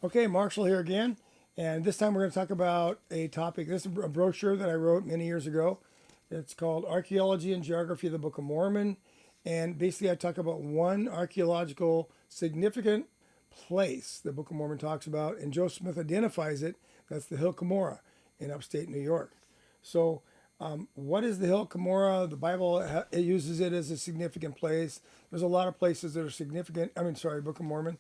Okay, Marshall here again, and this time we're going to talk about a topic. This is a brochure that I wrote many years ago. It's called Archaeology and Geography of the Book of Mormon, and basically I talk about one archaeological significant place the Book of Mormon talks about, and Joseph Smith identifies it. That's the Hill Cumorah in upstate New York. So, what is the Hill Cumorah? The Bible it uses it as a significant place. There's a lot of places that are significant. Book of Mormon.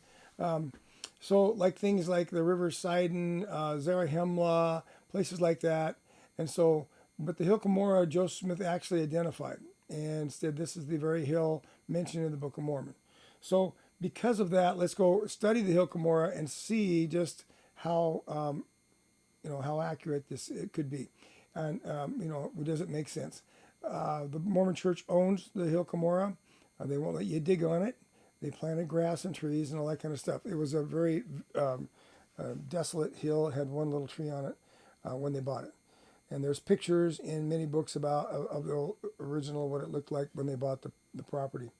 So, like things like the River Sidon, Zarahemla, places like that. And so, but the Hill Cumorah, Joseph Smith actually identified and said this is the very hill mentioned in the Book of Mormon. So, because of that, let's go study the Hill Cumorah and see just how how accurate this it could be, and does it make sense? The Mormon Church owns the Hill Cumorah. They won't let you dig on it. They planted grass and trees and all that kind of stuff. It was a very desolate hill. It had one little tree on it when they bought it. And there's pictures in many books about of the original, what it looked like when they bought the property.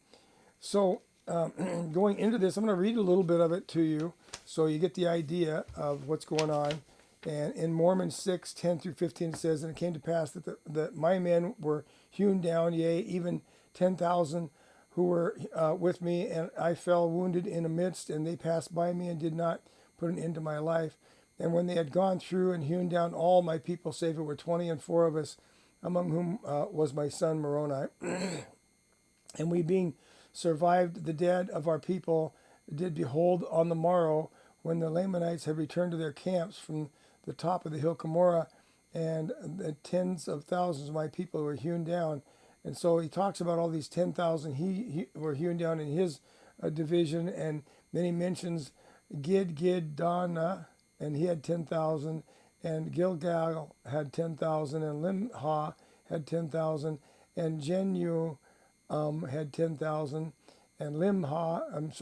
So going into this, I'm going to read a little bit of it to you so you get the idea of what's going on. And in Mormon 6:10-15 it says, "And it came to pass that my men were hewn down, yea, even 10,000 who were with me, and I fell wounded in the midst, and they passed by me and did not put an end to my life. And when they had gone through and hewn down all my people, save it were 24 of us, among whom was my son Moroni, and we being survived the dead of our people, did behold on the morrow, when the Lamanites had returned to their camps from the top of the Hill Cumorah, and the tens of thousands of my people were hewn down." And so he talks about all these 10,000 he were hewn down in his division, and then he mentions Gidgiddonah, and he had 10,000, and Gilgal had 10,000, and Limhah had 10,000, and Jenu had 10,000, and Limhah.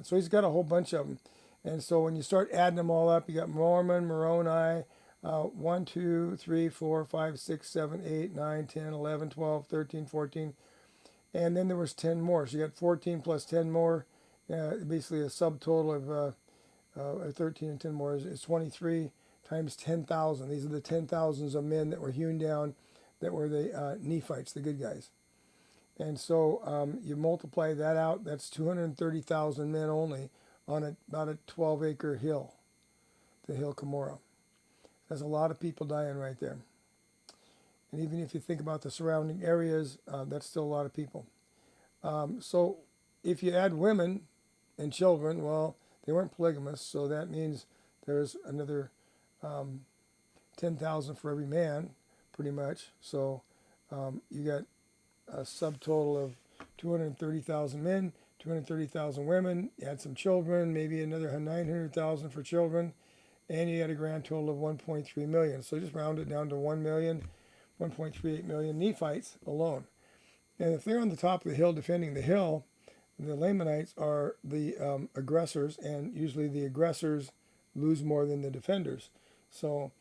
So he's got a whole bunch of them. And so when you start adding them all up, you got Mormon, Moroni, 1, 2, 3, 4, 5, 6, 7, 8, 9, 10, 11, 12, 13, 14. And then there was 10 more. So you got 14 plus 10 more, basically a subtotal of 13 and 10 more is 23 times 10,000. These are the 10,000s of men that were hewn down, that were the Nephites, the good guys. And so you multiply that out, that's 230,000 men only on about a 12-acre hill, the Hill Cumorah. There's a lot of people dying right there. And even if you think about the surrounding areas, that's still a lot of people. So if you add women and children, well, they weren't polygamous, so that means there's another 10,000 for every man, pretty much. So you got a subtotal of 230,000 men, 230,000 women. You had some children, maybe another 900,000 for children, and you had a grand total of 1.3 million. So just round it down to 1 million, 1.38 million Nephites alone. And if they're on the top of the hill defending the hill, the Lamanites are the aggressors, and usually the aggressors lose more than the defenders. So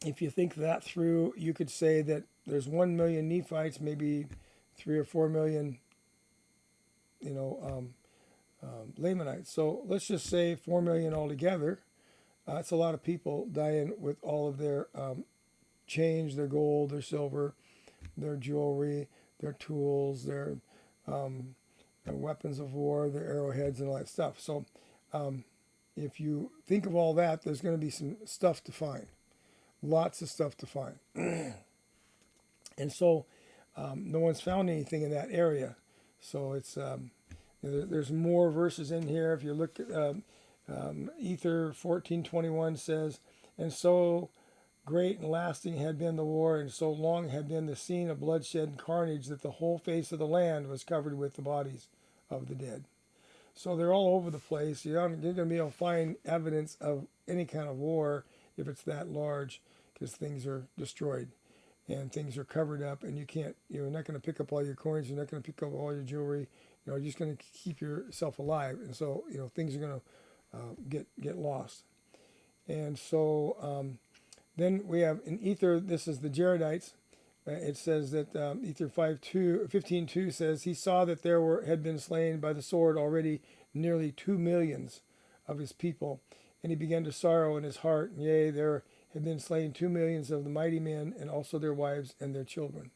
if you think that through, you could say that there's 1 million Nephites, maybe 3 or 4 million, Lamanites. So let's just say 4 million altogether. That's a lot of people dying with all of their change, their gold, their silver, their jewelry, their tools, their weapons of war, their arrowheads, and all that stuff. So if you think of all that, there's going to be some stuff to find. Lots of stuff to find. And so no one's found anything in that area. So it's there's more verses in here. If you look at Ether 14:21 says, "And so great and lasting had been the war, and so long had been the scene of bloodshed and carnage, that the whole face of the land was covered with the bodies of the dead." So they're all over the place. You're going to be able to find evidence of any kind of war if it's that large, because things are destroyed and things are covered up, and you're not going to pick up all your coins, you're not going to pick up all your jewelry, you're just going to keep yourself alive, and so things are going to get lost. And so then we have in Ether, this is the Jaredites. It says that Ether 15:2 says, "He saw that there had been slain by the sword already nearly 2 millions of his people. And he began to sorrow in his heart. And yea, there had been slain 2 millions of the mighty men, and also their wives and their children.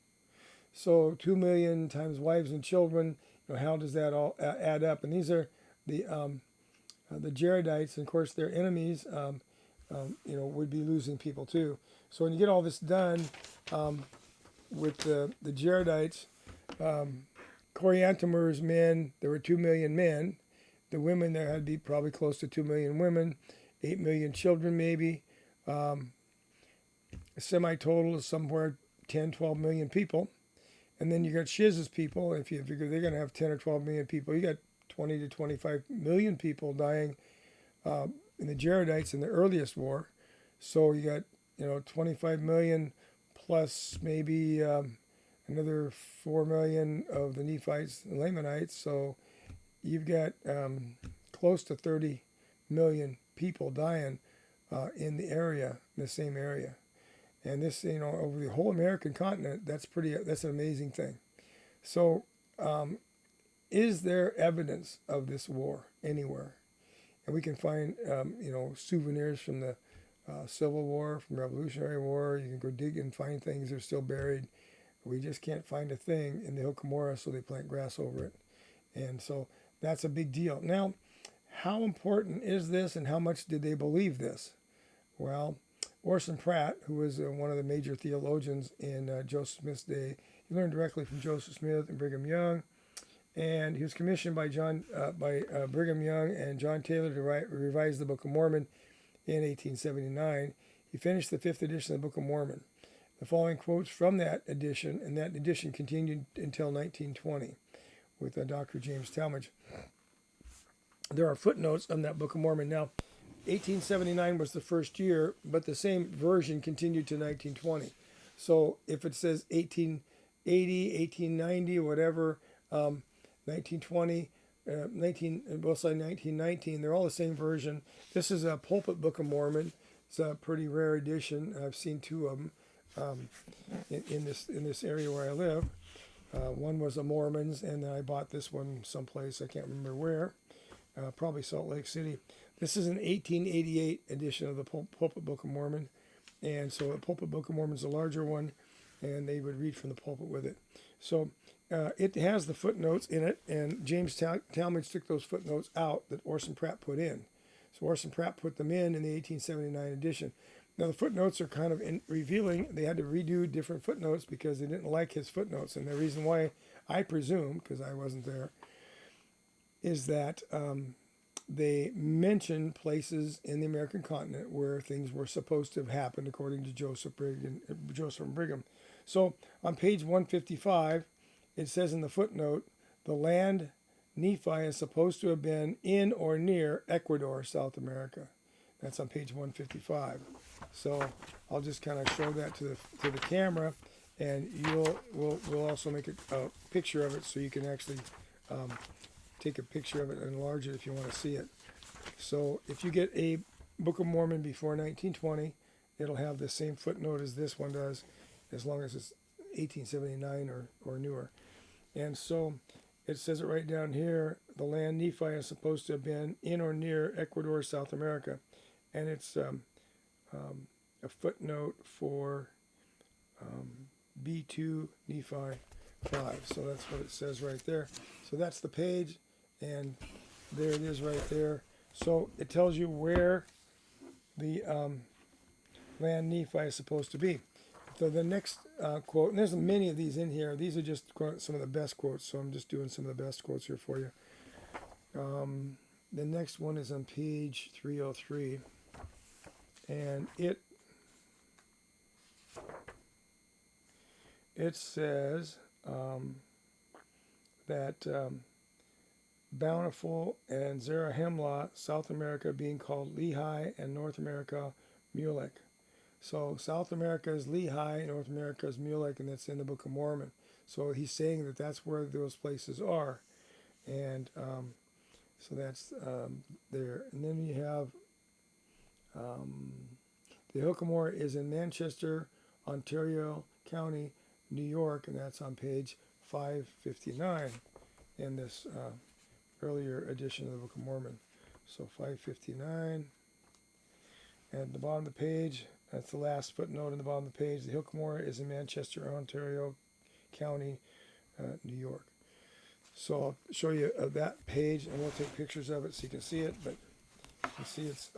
So 2 million times wives and children. How does that all add up? And these are the Jaredites, and of course their enemies. Would be losing people too. So when you get all this done with the Jaredites, Coriantumr's men, there were 2 million men. The women, there had to be probably close to 2 million women, 8 million children maybe. A semi-total is somewhere 10, 12 million people. And then you got Shiz's people. If you figure they're going to have 10 or 12 million people, you got 20 to 25 million people dying in the Jaredites in the earliest war. So you got 25 million plus maybe another 4 million of the Nephites and Lamanites. So you've got close to 30 million people dying in the area, in the same area. And this, over the whole American continent, that's an amazing thing. So is there evidence of this war anywhere? And we can find, souvenirs from the Civil War, from Revolutionary War. You can go dig and find things that are still buried. We just can't find a thing in the Hill Cumorah, so they plant grass over it. And so that's a big deal. Now, how important is this, and how much did they believe this? Well, Orson Pratt, who was one of the major theologians in Joseph Smith's day, he learned directly from Joseph Smith and Brigham Young. And he was commissioned by Brigham Young and John Taylor to revise the Book of Mormon in 1879. He finished the 5th edition of the Book of Mormon. The following quotes from that edition, and that edition continued until 1920 with Dr. James Talmage. There are footnotes on that Book of Mormon. Now, 1879 was the first year, but the same version continued to 1920. So if it says 1880, 1890, whatever, 1920, 1919, they're all the same version. This is a pulpit Book of Mormon. It's a pretty rare edition. I've seen 2 of them in this area where I live. One was a Mormon's, and then I bought this one someplace, I can't remember where, probably Salt Lake City. This is an 1888 edition of the pulpit Book of Mormon, and so the pulpit Book of Mormon is a larger one, and they would read from the pulpit with it. So it has the footnotes in it, and James Talmage took those footnotes out that Orson Pratt put in. So Orson Pratt put them in the 1879 edition. Now the footnotes are kind of revealing. They had to redo different footnotes because they didn't like his footnotes. And the reason why, I presume, because I wasn't there, is that they mention places in the American continent where things were supposed to have happened according to Joseph and Brigham. So on page 155, it says in the footnote, the land Nephi is supposed to have been in or near Ecuador, South America. That's on page 155. So I'll just kind of show that to the camera, and we'll also make a picture of it so you can actually take a picture of it and enlarge it if you want to see it. So if you get a Book of Mormon before 1920, it'll have the same footnote as this one does, as long as it's 1879 or newer. And so it says it right down here, the land Nephi is supposed to have been in or near Ecuador, South America. And it's a footnote for B2 Nephi 5. So that's what it says right there. So that's the page, and there it is right there. So it tells you where the land Nephi is supposed to be. So the next quote, and there's many of these in here. These are just some of the best quotes, so I'm just doing some of the best quotes here for you. The next one is on page 303, and it says that Bountiful and Zarahemla, South America being called Lehi, and North America Mulek. So South America is Lehi, North America is Mulek, and that's in the Book of Mormon. So he's saying that that's where those places are. And so that's there. And then you have the Hill Cumorah is in Manchester, Ontario County, New York, and that's on page 559 in this earlier edition of the Book of Mormon. So 559. And at the bottom of the page, that's the last footnote in the bottom of the page. The Hill Cumorah is in Manchester, Ontario County, New York. So I'll show you that page, and we'll take pictures of it so you can see it. But you see, it's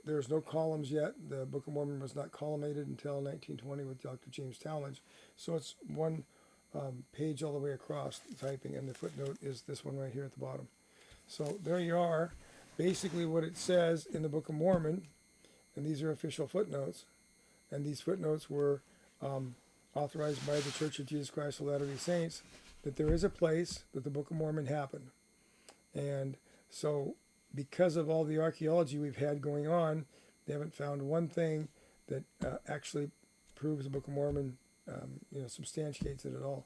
there's no columns yet. The Book of Mormon was not columnated until 1920 with Dr. James Talmage. So it's one page all the way across typing, and the footnote is this one right here at the bottom. So there you are. Basically, what it says in the Book of Mormon, and these are official footnotes, and these footnotes were authorized by the Church of Jesus Christ of Latter-day Saints, that there is a place that the Book of Mormon happened. And so because of all the archaeology we've had going on, they haven't found one thing that actually proves the Book of Mormon, substantiates it at all.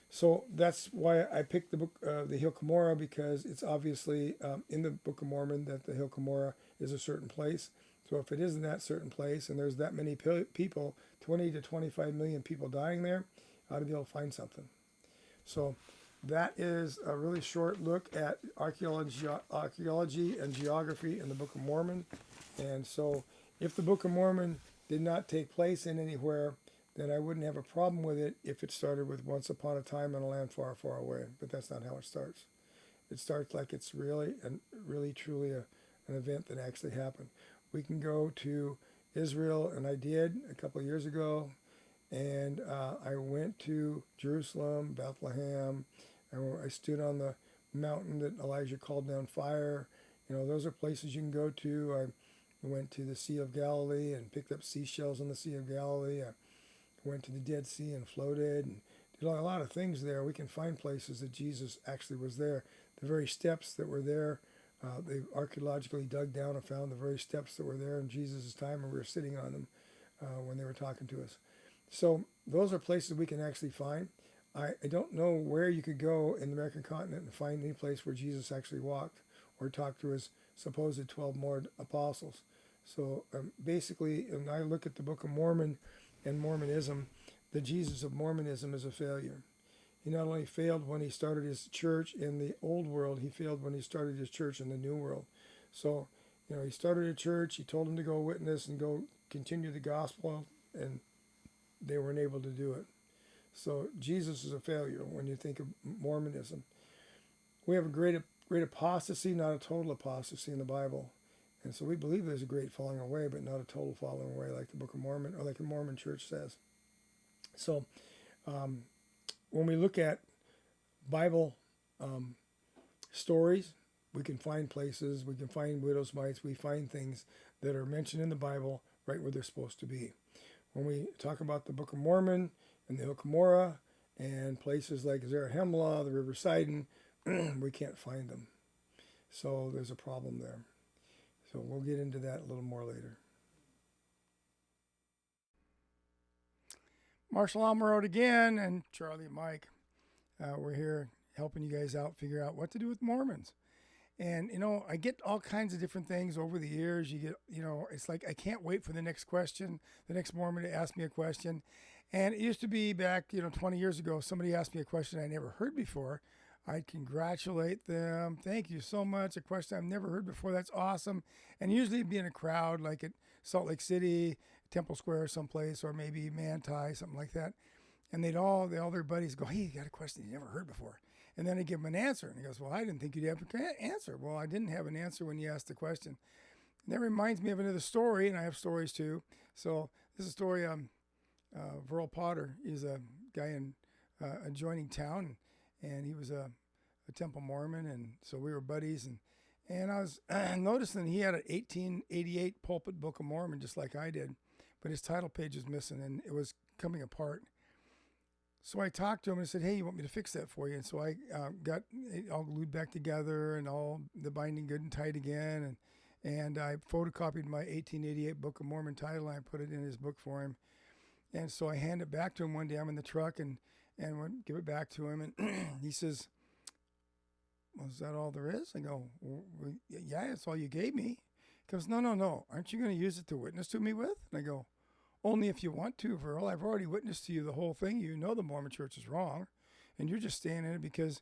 So that's why I picked the book, the Hill Cumorah, because it's obviously in the Book of Mormon that the Hill Cumorah is a certain place. So if it is in that certain place, and there's that many people, 20 to 25 million people dying there, I ought to be able to find something. So that is a really short look at archaeology and geography in the Book of Mormon. And so if the Book of Mormon did not take place in anywhere, then I wouldn't have a problem with it if it started with once upon a time in a land far, far away. But that's not how it starts. It starts like it's really and really truly an event that actually happened. We can go to Israel, and I did a couple of years ago, and I went to Jerusalem, Bethlehem, and I stood on the mountain that Elijah called down fire. Those are places you can go to. I went to the Sea of Galilee and picked up seashells on the Sea of Galilee. I went to the Dead Sea and floated and did a lot of things there. We can find places that Jesus actually was there. The very steps that were there, they archaeologically dug down and found the very steps that were there in Jesus' time, and we were sitting on them when they were talking to us. So those are places we can actually find. I don't know where you could go in the American continent and find any place where Jesus actually walked or talked to his supposed 12 more apostles. So basically, when I look at the Book of Mormon and Mormonism, the Jesus of Mormonism is a failure. He not only failed when he started his church in the old world, he failed when he started his church in the new world. So, he started a church, he told them to go witness and go continue the gospel, and they weren't able to do it. So Jesus is a failure when you think of Mormonism. We have a great apostasy, not a total apostasy in the Bible. And so we believe there's a great falling away, but not a total falling away like the Book of Mormon or like the Mormon Church says. So when we look at Bible stories, we can find places, we can find widows' mites, we find things that are mentioned in the Bible right where they're supposed to be. When we talk about the Book of Mormon and the Hill Cumorah and places like Zarahemla, the River Sidon, we can't find them. So there's a problem there. So we'll get into that a little more later. Marshall Almer again, and Charlie and Mike. We're here helping you guys out, figure out what to do with Mormons. And, I get all kinds of different things over the years. You get, it's like I can't wait for the next question, the next Mormon to ask me a question. And it used to be back, 20 years ago, somebody asked me a question I never heard before. I'd congratulate them. Thank you so much. A question I've never heard before. That's awesome. And usually it'd be in a crowd like at Salt Lake City, Temple Square someplace, or maybe Manti, something like that. And all their buddies go, hey, you got a question you never heard before. And then I give him an answer. And he goes, well, I didn't think you'd have an answer. Well, I didn't have an answer when you asked the question. And that reminds me of another story, and I have stories too. So this is a story Verl Potter is a guy in adjoining town, and he was a Temple Mormon, and so we were buddies. And I was noticing he had an 1888 pulpit Book of Mormon, just like I did, but his title page was missing, and it was coming apart. So I talked to him and said, hey, you want me to fix that for you? And so I got it all glued back together and all the binding good and tight again. And I photocopied my 1888 Book of Mormon title, and I put it in his book for him. And so I handed it back to him one day. I'm in the truck and went give it back to him. And he says, well, is that all there is? I go, well, yeah, that's all you gave me. He goes, no. Aren't you going to use it to witness to me with? And I go, only if you want to, Verl. I've already witnessed to you the whole thing. You know the Mormon Church is wrong, and you're just staying in it because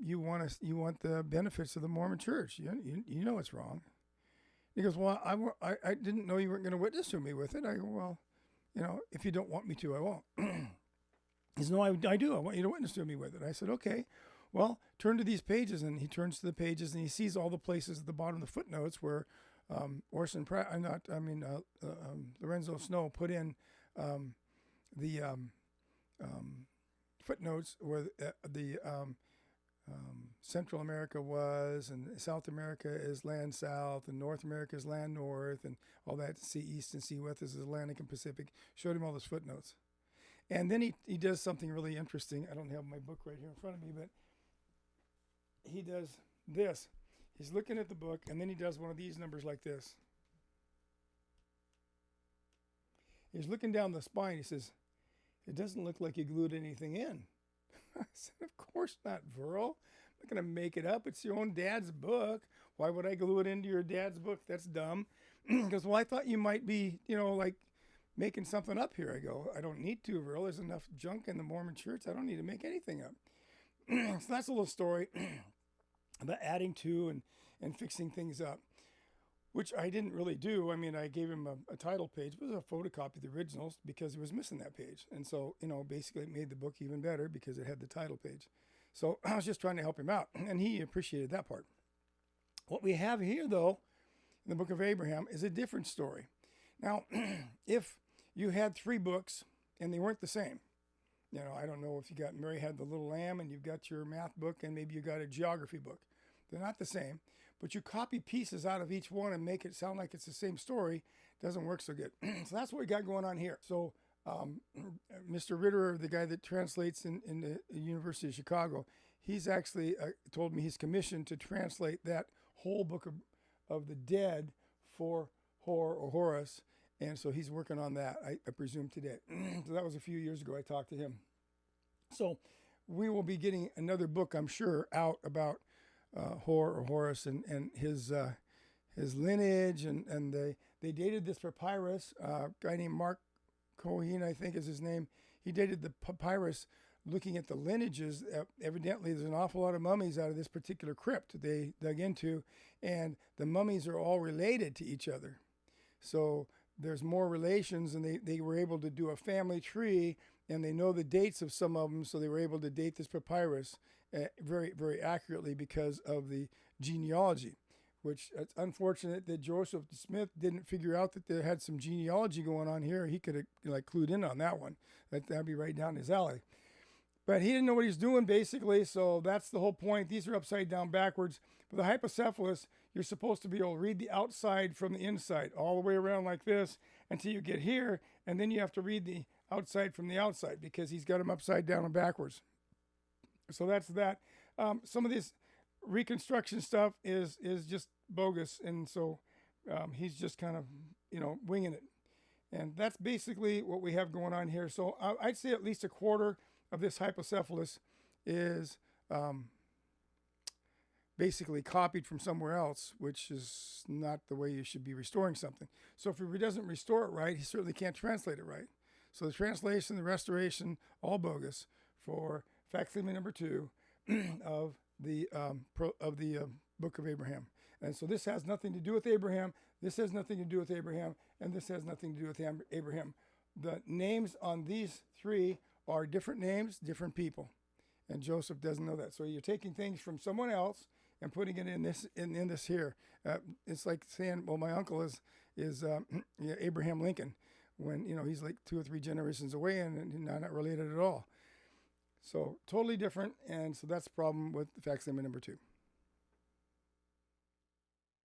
you want the benefits of the Mormon Church. You know it's wrong. He goes, well, I didn't know you weren't going to witness to me with it. I go, well, if you don't want me to, I won't. He says, no, I do. I want you to witness to me with it. I said, okay. Well, turn to these pages, and he turns to the pages, and he sees all the places at the bottom of the footnotes where Orson Pratt, Lorenzo Snow put in the footnotes where the Central America was, and South America is land south, and North America is land north, and all that sea east and sea west is Atlantic and Pacific. Showed him all those footnotes. And then he does something really interesting. I don't have my book right here in front of me, but he does this. He's looking at the book, and then he does one of these numbers like this. He's looking down the spine. He says, it doesn't look like you glued anything in. I said, of course not, Verl. I'm not going to make it up. It's your own dad's book. Why would I glue it into your dad's book? That's dumb. He goes, well, I thought you might be, like making something up here. I go, I don't need to, Verl. There's enough junk in the Mormon Church. I don't need to make anything up. So that's a little story about adding to and fixing things up, which I didn't really do. I mean, I gave him a title page. It was a photocopy of the originals because he was missing that page. And so, basically it made the book even better because it had the title page. So I was just trying to help him out, and he appreciated that part. What we have here, though, in the Book of Abraham is a different story. Now, if you had 3 books and they weren't the same, I don't know if you got Mary Had the Little Lamb and you've got your math book and maybe you got a geography book. They're not the same, but you copy pieces out of each one and make it sound like it's the same story. Doesn't work so good. So that's what we got going on here. So Mr. Ritter, the guy that translates in the University of Chicago, he's actually told me he's commissioned to translate that whole book of the dead for Horus. And so he's working on that, I presume, today. So that was a few years ago I talked to him. So we will be getting another book, I'm sure, out about Horus and his lineage. And they dated this papyrus. A guy named Mark Cohen, I think is his name. He dated the papyrus looking at the lineages. Evidently, there's an awful lot of mummies out of this particular crypt they dug into. And the mummies are all related to each other. So there's more relations, and they were able to do a family tree, and they know the dates of some of them, so they were able to date this papyrus very, very accurately because of the genealogy, which it's unfortunate that Joseph Smith didn't figure out that there had some genealogy going on here. He could have clued in on that one. That'd be right down his alley. But he didn't know what he's doing, basically, so that's the whole point. These are upside down backwards. For the hypocephalus, you're supposed to be able to read the outside from the inside, all the way around like this until you get here, and then you have to read the outside from the outside because he's got them upside down and backwards. So that's that. Some of this reconstruction stuff is just bogus, and so he's just kind of, winging it. And that's basically what we have going on here. So I'd say at least a quarter of this hypocephalus is basically copied from somewhere else, which is not the way you should be restoring something. So if he doesn't restore it right, he certainly can't translate it right. So the translation, the restoration, all bogus for facsimile number 2 of the Book of Abraham. And so this has nothing to do with Abraham. This has nothing to do with Abraham, and this has nothing to do with Abraham. The names on these 3 are different names, different people. And Joseph doesn't know that. So you're taking things from someone else and putting it in this here. It's like saying, well, my uncle is Abraham Lincoln, when he's like 2 or 3 generations away and not related at all. So totally different, and so that's the problem with facsimile number 2.